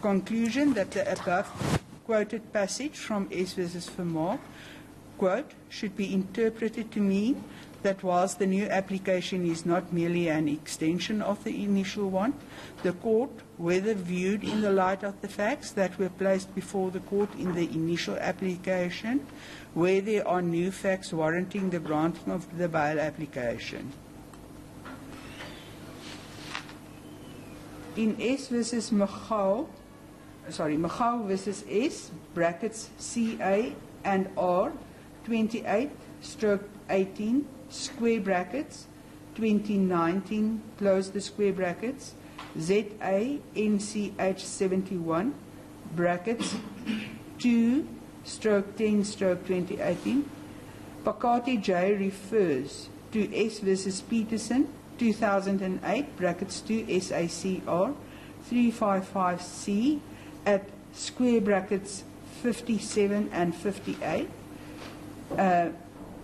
conclusion that the above quoted passage from S versus Vermaak, quote, should be interpreted to mean that whilst the new application is not merely an extension of the initial one, the court, whether viewed in the light of the facts that were placed before the court in the initial application, where there are new facts warranting the granting of the bail application. In S versus Magau versus S, brackets CA and R, 28/18, square brackets, 2019, close the square brackets, ZA NCH 71, brackets, 2/10/2018. Pakati J refers to S versus Peterson, 2008, brackets 2 SACR 355C at square brackets 57 and 58.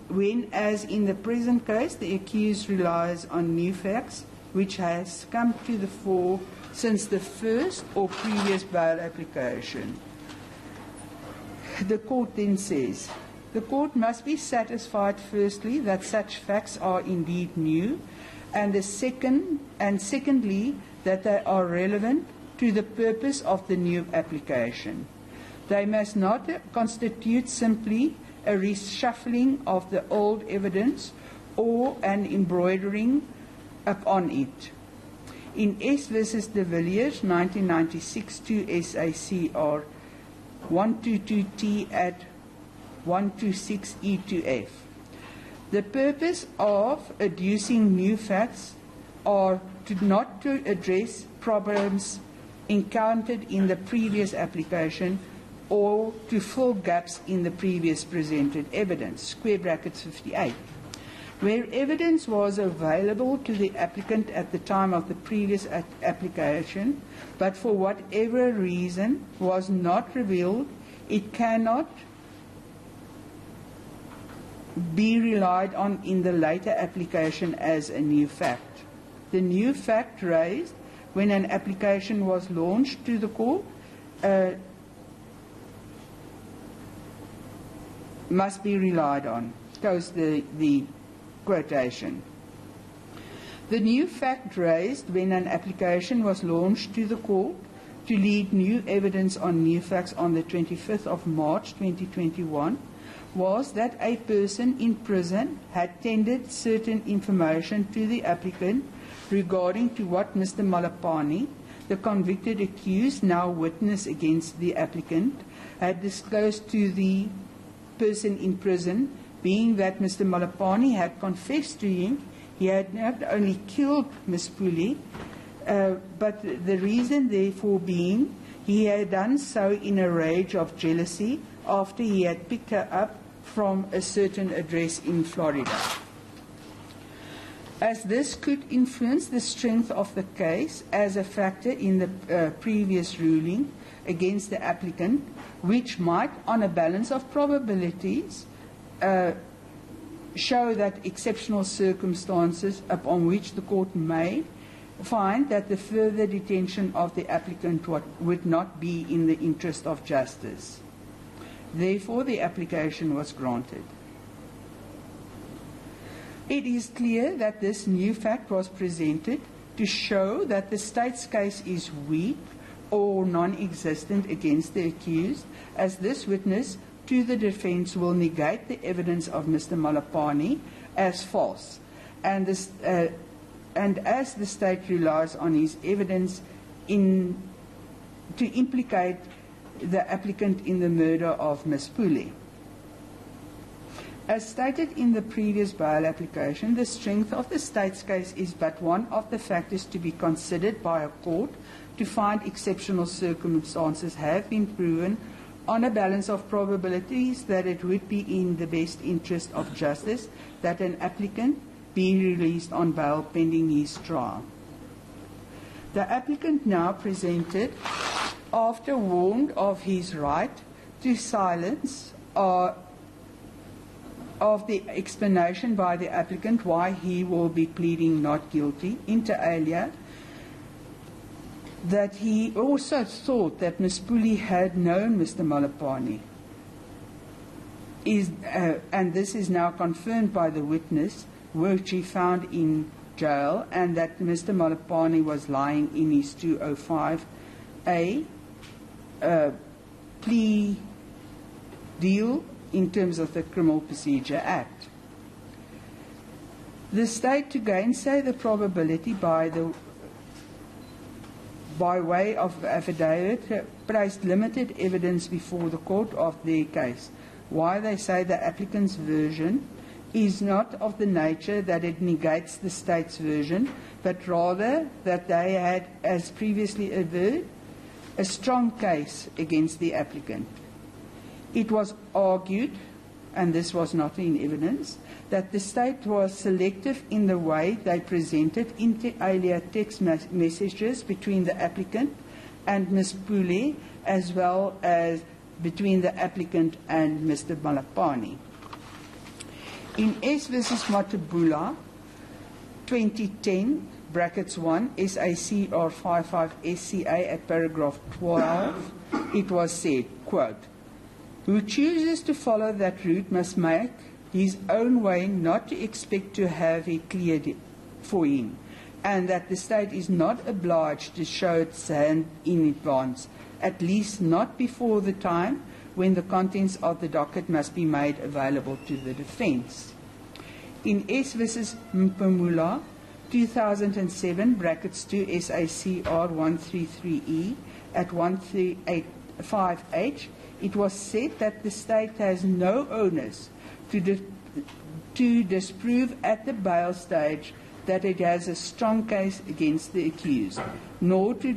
When, as in the present case, the accused relies on new facts which has come to the fore since the first or previous bail application. The court then says, the court must be satisfied firstly that such facts are indeed new, and secondly that they are relevant to the purpose of the new application. They must not constitute simply a reshuffling of the old evidence or an embroidering upon it. In S versus De Villiers, 1996, 2 SACR 122T at 126E to F. The purpose of adducing new facts are not to address problems encountered in the previous application or to fill gaps in the previous presented evidence, square brackets 58. Where evidence was available to the applicant at the time of the previous application, but for whatever reason was not revealed, it cannot be relied on in the later application as a new fact. The new fact raised when an application was launched to the court must be relied on. Goes the quotation. The new fact raised when an application was launched to the court to lead new evidence on new facts on the 25th of March 2021 was that a person in prison had tendered certain information to the applicant regarding to what Mr. Malapane, the convicted accused, now witness against the applicant, had disclosed to the person in prison, being that Mr. Malapane had confessed to him he had not only killed Ms. Pule, but the reason therefore being he had done so in a rage of jealousy after he had picked her up from a certain address in Florida. As this could influence the strength of the case as a factor in the previous ruling against the applicant, which might, on a balance of probabilities, show that exceptional circumstances upon which the court may find that the further detention of the applicant would not be in the interest of justice. Therefore, the application was granted. It is clear that this new fact was presented to show that the state's case is weak or non-existent against the accused, as this witness to the defense will negate the evidence of Mr. Malapane as false, and as the state relies on his evidence to implicate the applicant in the murder of Ms. Pule. As stated in the previous bail application, the strength of the state's case is but one of the factors to be considered by a court to find exceptional circumstances have been proven on a balance of probabilities that it would be in the best interest of justice that an applicant be released on bail pending his trial. The applicant now presented, after warned of his right to silence of the explanation by the applicant why he will be pleading not guilty, inter alia, that he also thought that Ms. Pule had known Mr. Malapane. And this is now confirmed by the witness, which he found in jail, and that Mr. Malapane was lying in his 205A plea deal in terms of the Criminal Procedure Act. The state, to gainsay the probability by way of affidavit, placed limited evidence before the court of their case. Why they say the applicant's version is not of the nature that it negates the state's version, but rather that they had, as previously averred, a strong case against the applicant. It was argued, and this was not in evidence, that the state was selective in the way they presented inter alia text messages between the applicant and Ms. Pule, as well as between the applicant and Mr. Malapane. In S versus Matabula, 2010, brackets 1, SACR 55 SCA at paragraph 12, it was said, quote, "Who chooses to follow that route must make his own way, not to expect to have it cleared for him, and that the state is not obliged to show its hand in advance, at least not before the time when the contents of the docket must be made available to the defence." In S versus Mpumula, 2007, brackets 2 SACR 133E at 138.5H, it was said that the state has no onus to disprove at the bail stage that it has a strong case against the accused, nor to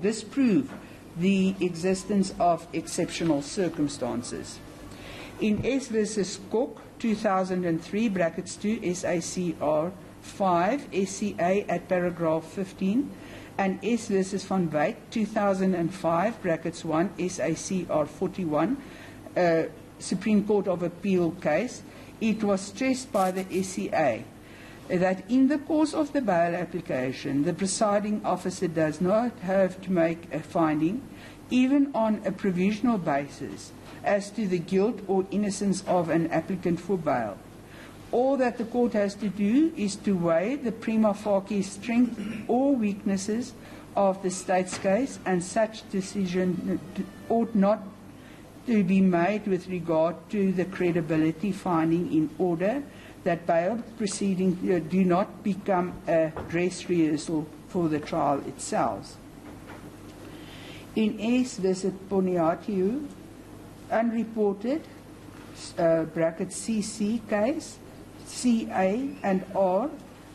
disprove the existence of exceptional circumstances. In S versus Cook, 2003, brackets 2 SACR 5 SCA at paragraph 15, and S versus Van Wyk, 2005, brackets 1 SACR 41, Supreme Court of Appeal case, it was stressed by the SCA that in the course of the bail application, the presiding officer does not have to make a finding, even on a provisional basis, as to the guilt or innocence of an applicant for bail. All that the court has to do is to weigh the prima facie strength or weaknesses of the state's case, and such decision ought not to be made with regard to the credibility finding, in order that bail proceedings do not become a dress rehearsal for the trial itself. In S versus Poniatiu, unreported, bracket CC case, CA and R,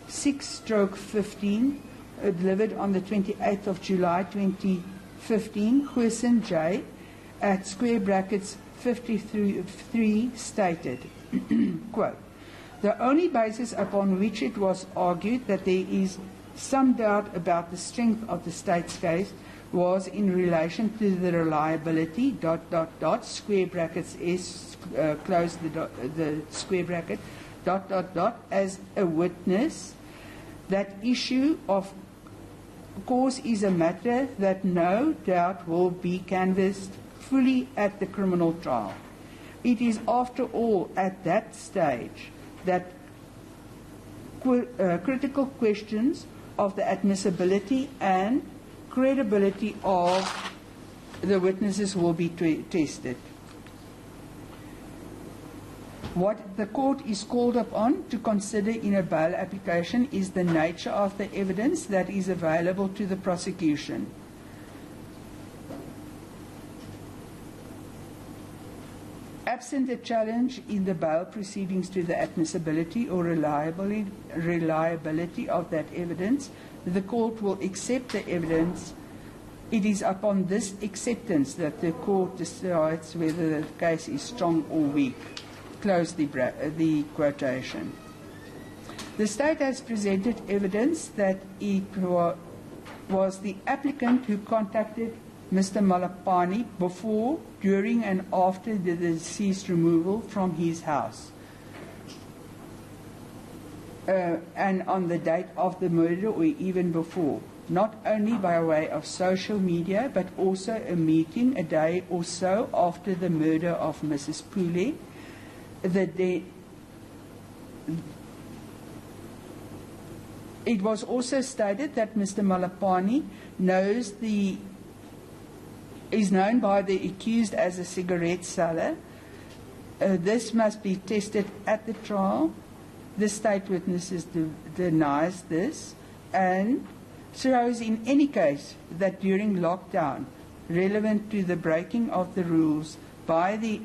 6/15, delivered on the 28th of July 2015, Huisin J, at square brackets 53, stated, quote, "The only basis upon which it was argued that there is some doubt about the strength of the state's case was in relation to the reliability, square brackets S, close the square bracket, as a witness. That issue of course is a matter that no doubt will be canvassed fully at the criminal trial. It is after all at that stage that critical questions of the admissibility and credibility of the witnesses will be tested. What the court is called upon to consider in a bail application is the nature of the evidence that is available to the prosecution. Absent a challenge in the bail proceedings to the admissibility or reliability of that evidence, the court will accept the evidence. It is upon this acceptance that the court decides whether the case is strong or weak. Close the quotation. The state has presented evidence that it was the applicant who contacted Mr. Malapane before, during and after the deceased removal from his house. and on the date of the murder or even before, not only by way of social media, but also a meeting a day or so after the murder of Mrs. Pule. It was also stated that Mr. Malapane is known by the accused as a cigarette seller. This must be tested at the trial. The state witnesses denies this and shows in any case that during lockdown, relevant to the breaking of the rules by the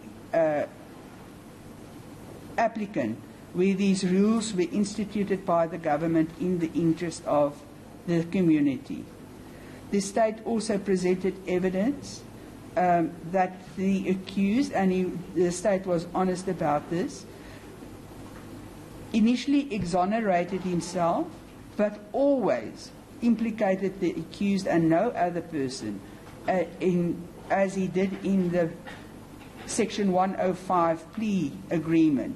applicant, where these rules were instituted by the government in the interest of the community. The state also presented evidence that the accused, and the state was honest about this, initially exonerated himself, but always implicated the accused and no other person, as he did in the Section 105 plea agreement,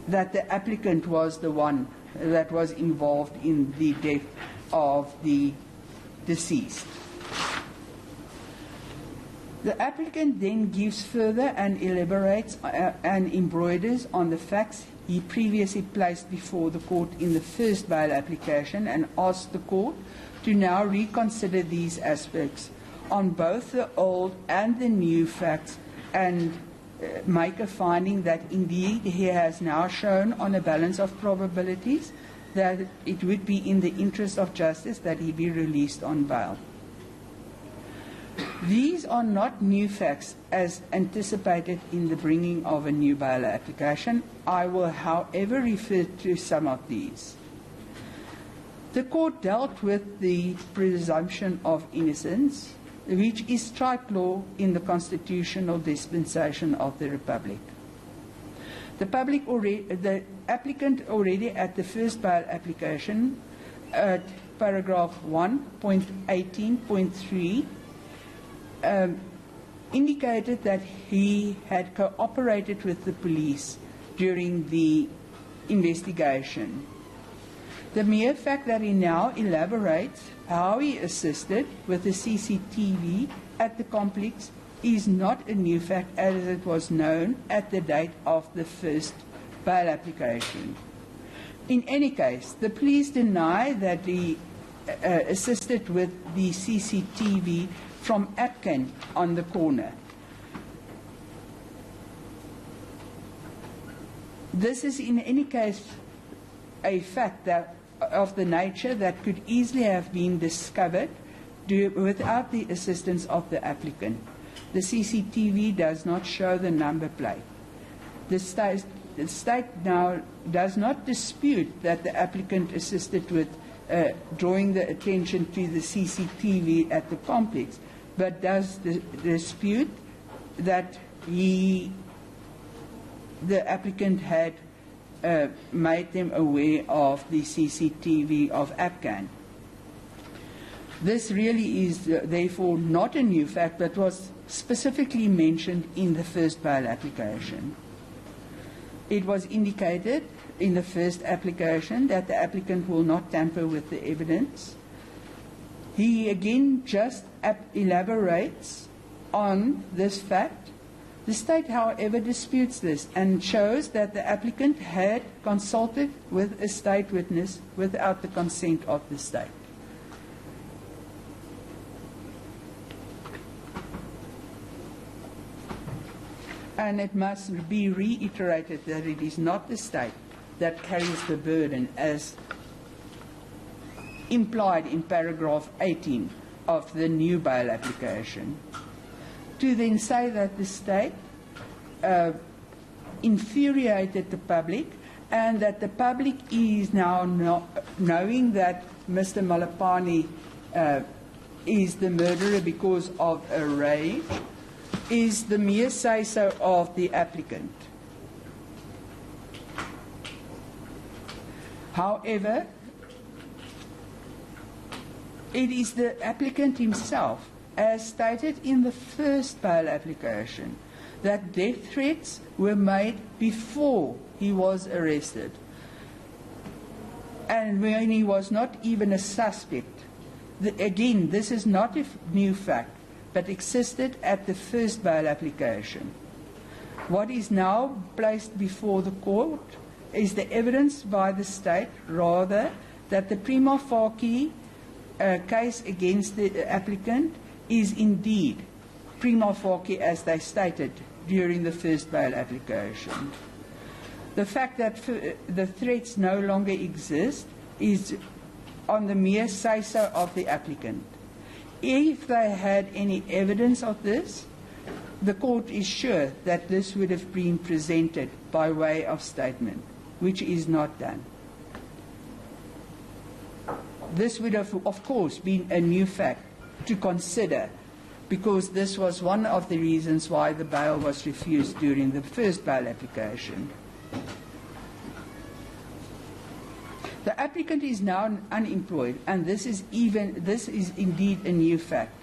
that the applicant was the one that was involved in the death of the deceased. The applicant then gives further and elaborates and embroiders on the facts he previously placed before the court in the first bail application and asks the court to now reconsider these aspects on both the old and the new facts and make a finding that indeed he has now shown on a balance of probabilities that it would be in the interest of justice that he be released on bail. These are not new facts as anticipated in the bringing of a new bail application. I will, however, refer to some of these. The court dealt with the presumption of innocence, which is strike law in the constitutional dispensation of the Republic. The applicant already at the first bail application, at paragraph 1.18.3, indicated that he had cooperated with the police during the investigation. The mere fact that he now elaborates how he assisted with the CCTV at the complex is not a new fact, as it was known at the date of the first bail application. In any case, the police deny that he assisted with the CCTV from Atkin on the corner. This is in any case a fact that of the nature that could easily have been discovered without the assistance of the applicant. The CCTV does not show the number plate. The state now does not dispute that the applicant assisted with drawing the attention to the CCTV at the complex, but does dispute that the applicant had made them aware of the CCTV of Afghan. This really is therefore not a new fact, but was specifically mentioned in the first bail application. It was indicated in the first application that the applicant will not tamper with the evidence. He again just elaborates on this fact. The state, however, disputes this and shows that the applicant had consulted with a state witness without the consent of the state. And it must be reiterated that it is not the state that carries the burden as implied in paragraph 18 of the new bail application. To then say that the state infuriated the public and that the public is now knowing that Mr. Malapane is the murderer because of a rage is the mere say-so of the applicant. However, it is the applicant himself, as stated in the first bail application, that death threats were made before he was arrested, and when he was not even a suspect. Again, this is not a new fact, but existed at the first bail application. What is now placed before the court is the evidence by the state, rather, that the prima facie case against the applicant is indeed prima facie as they stated during the first bail application. The fact that the threats no longer exist is on the mere say-so of the applicant. If they had any evidence of this, the court is sure that this would have been presented by way of statement, which is not done. This would have, of course, been a new fact to consider, because this was one of the reasons why the bail was refused during the first bail application. The applicant is now unemployed, and this is indeed a new fact.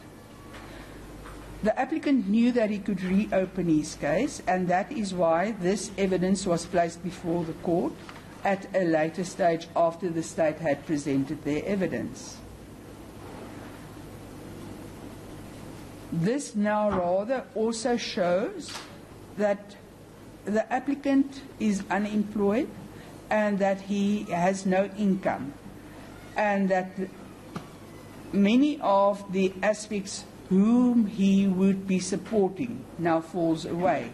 The applicant knew that he could reopen his case, and that is why this evidence was placed before the court at a later stage after the state had presented their evidence. This now rather also shows that the applicant is unemployed and that he has no income, and that many of the aspects whom he would be supporting now falls away.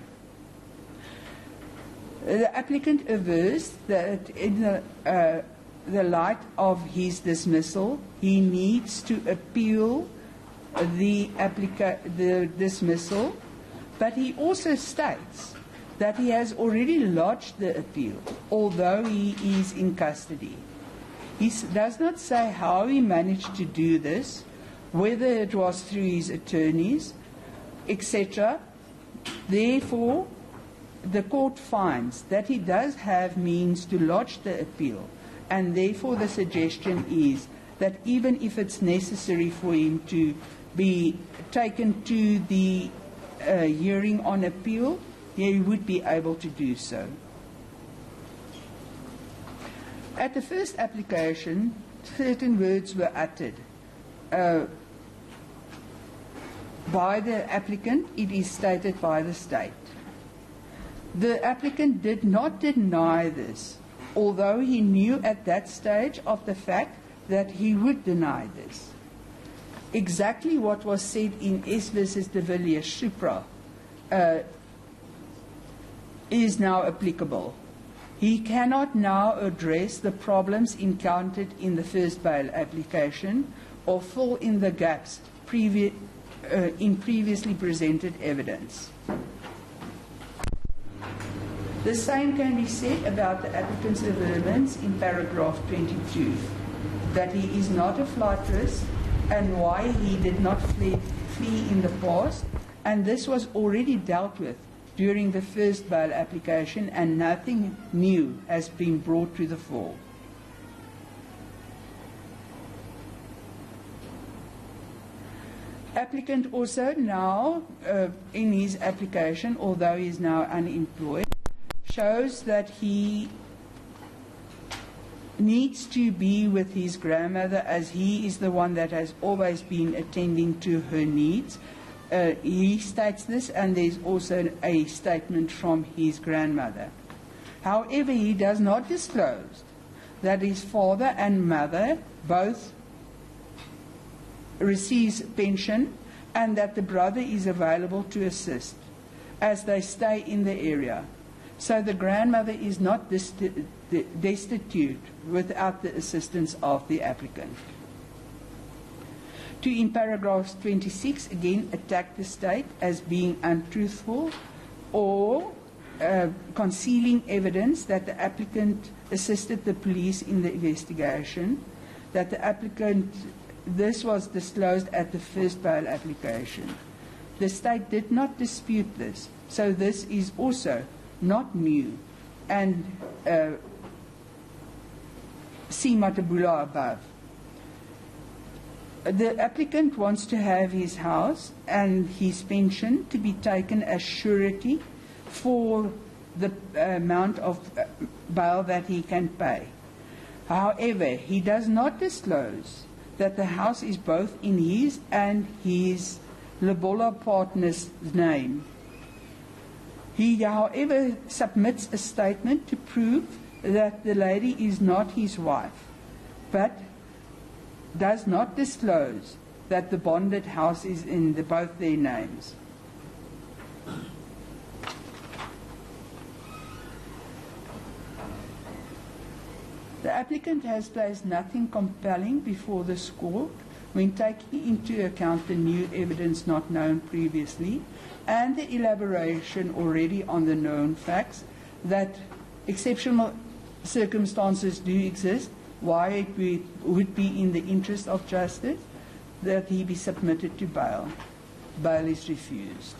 The applicant avers that in the light of his dismissal, he needs to appeal the dismissal, but he also states that he has already lodged the appeal, although he is in custody. He does not say how he managed to do this, whether it was through his attorneys, etc. Therefore, the court finds that he does have means to lodge the appeal, and therefore the suggestion is that even if it's necessary for him to be taken to the hearing on appeal, he would be able to do so. At the first application, certain words were uttered by the applicant. It is stated by the state. The applicant did not deny this, although he knew at that stage of the fact that he would deny this. Exactly what was said in S versus de Villiers Supra is now applicable. He cannot now address the problems encountered in the first bail application or fill in the gaps in previously presented evidence. The same can be said about the applicant's averments in paragraph 22, that he is not a flight risk and why he did not flee in the past, and this was already dealt with during the first bail application, and nothing new has been brought to the fore. Applicant also now, in his application, although he is now unemployed, shows that he needs to be with his grandmother, as he is the one that has always been attending to her needs. He states this, and there's also a statement from his grandmother. However, he does not disclose that his father and mother both receives pension and that the brother is available to assist as they stay in the area. So the grandmother is not destitute without the assistance of the applicant. To, in paragraph 26, again attack the state as being untruthful or concealing evidence that the applicant assisted the police in the investigation, that the applicant, this was disclosed at the first bail application. The state did not dispute this, so this is also not new, and see Matabula above. The applicant wants to have his house and his pension to be taken as surety for the amount of bail that he can pay. However, he does not disclose that the house is both in his and his Lobola partner's name. He, however, submits a statement to prove that the lady is not his wife, but does not disclose that the bonded house is in both their names. The applicant has placed nothing compelling before this court when taking into account the new evidence not known previously and the elaboration already on the known facts that exceptional circumstances do exist, why it would be in the interest of justice that he be submitted to bail. Bail is refused.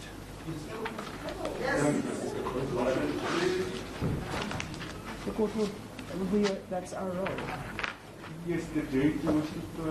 The court will be, that's our role. Yes, the director wishes to